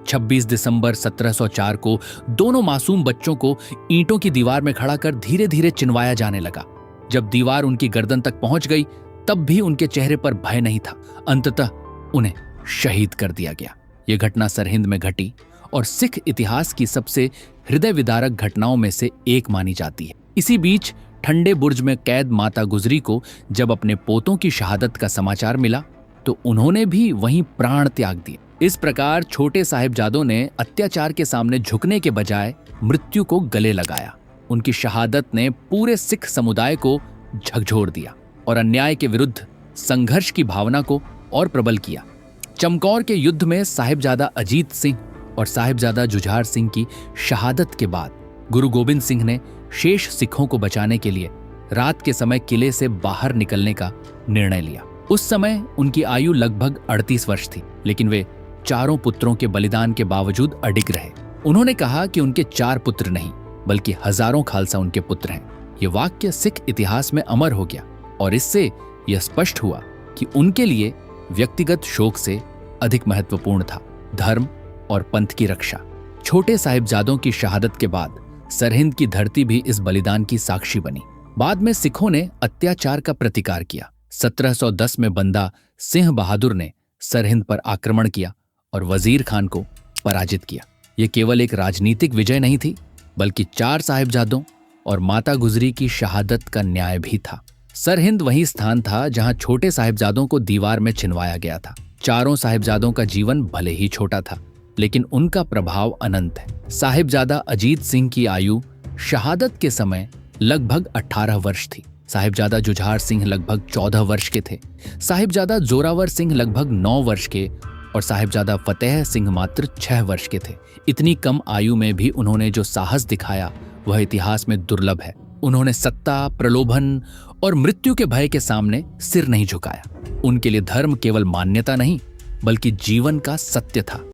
26 दिसंबर 1704 को दोनों मासूम बच्चों को ईंटों की दीवार में खड़ा कर धीरे धीरे चिनवाया जाने लगा। जब दीवार उनकी गर्दन तक पहुंच गई तब भी उनके चेहरे पर भय नहीं था। अंततः उन्हें शहीद कर दिया गया। यह घटना सरहिंद में घटी और सिख इतिहास की सबसे हृदय विदारक घटनाओं में से एक मानी जाती है। इसी बीच ठंडे बुर्ज में कैद माता गुजरी को जब अपने पोतों की शहादत का समाचार मिला तो उन्होंने भी वहीं प्राण त्याग दिए। इस प्रकार छोटे साहिबजादों ने अत्याचार के सामने झुकने के बजाय मृत्यु को गले लगाया। उनकी शहादत ने पूरे सिख समुदाय को झकझोर दिया और अन्याय के विरुद्ध संघर्ष की भावना को और प्रबल किया। चमकौर के युद्ध में साहिबजादा अजीत सिंह और साहिबजादा जुझार सिंह की शहादत के बाद गुरु गोबिंद सिंह ने शेष सिखों को बचाने के लिए रात के समय किले से बाहर निकलने का निर्णय लिया। उस समय उनकी आयु लगभग 38 वर्ष थी, लेकिन वे चारों पुत्रों के बलिदान के बावजूद अडिग रहे। उन्होंने कहा कि उनके 4 पुत्र नहीं बल्कि हजारों खालसा उनके पुत्र हैं। ये वाक्य सिख इतिहास में अमर हो गया और इससे यह स्पष्ट हुआ कि उनके लिए व्यक्तिगत शोक से अधिक महत्वपूर्ण था धर्म और पंथ की रक्षा। छोटे साहिबजादों की शहादत के बाद सरहिंद की धरती भी इस बलिदान की साक्षी बनी। बाद में सिखों ने अत्याचार का प्रतिकार किया। 1710 में बंदा सिंह बहादुर ने सरहिंद पर आक्रमण किया और वजीर खान को पराजित किया। यह केवल एक राजनीतिक विजय नहीं थी बल्कि 4 साहिबजादों और माता गुजरी की शहादत का न्याय भी था। सरहिंद वही स्थान था जहां छोटे साहिबजादों को दीवार में छिनवाया गया था। चारों साहिबजादों का जीवन भले ही छोटा था लेकिन उनका प्रभाव अनंत है। साहिबजादा अजीत सिंह की आयु शहादत के समय लगभग 18 वर्ष थी। साहिबजादा जुझार सिंह लगभग 14 वर्ष के थे। साहिबजादा जोरावर सिंह लगभग 9 वर्ष के और साहिबजादा फतेह सिंह मात्र 6 वर्ष के थे। इतनी कम आयु में भी उन्होंने जो साहस दिखाया वह इतिहास में दुर्लभ है। उन्होंने सत्ता, प्रलोभन और मृत्यु के भय के सामने सिर नहीं झुकाया। उनके लिए धर्म केवल मान्यता नहीं बल्कि जीवन का सत्य था।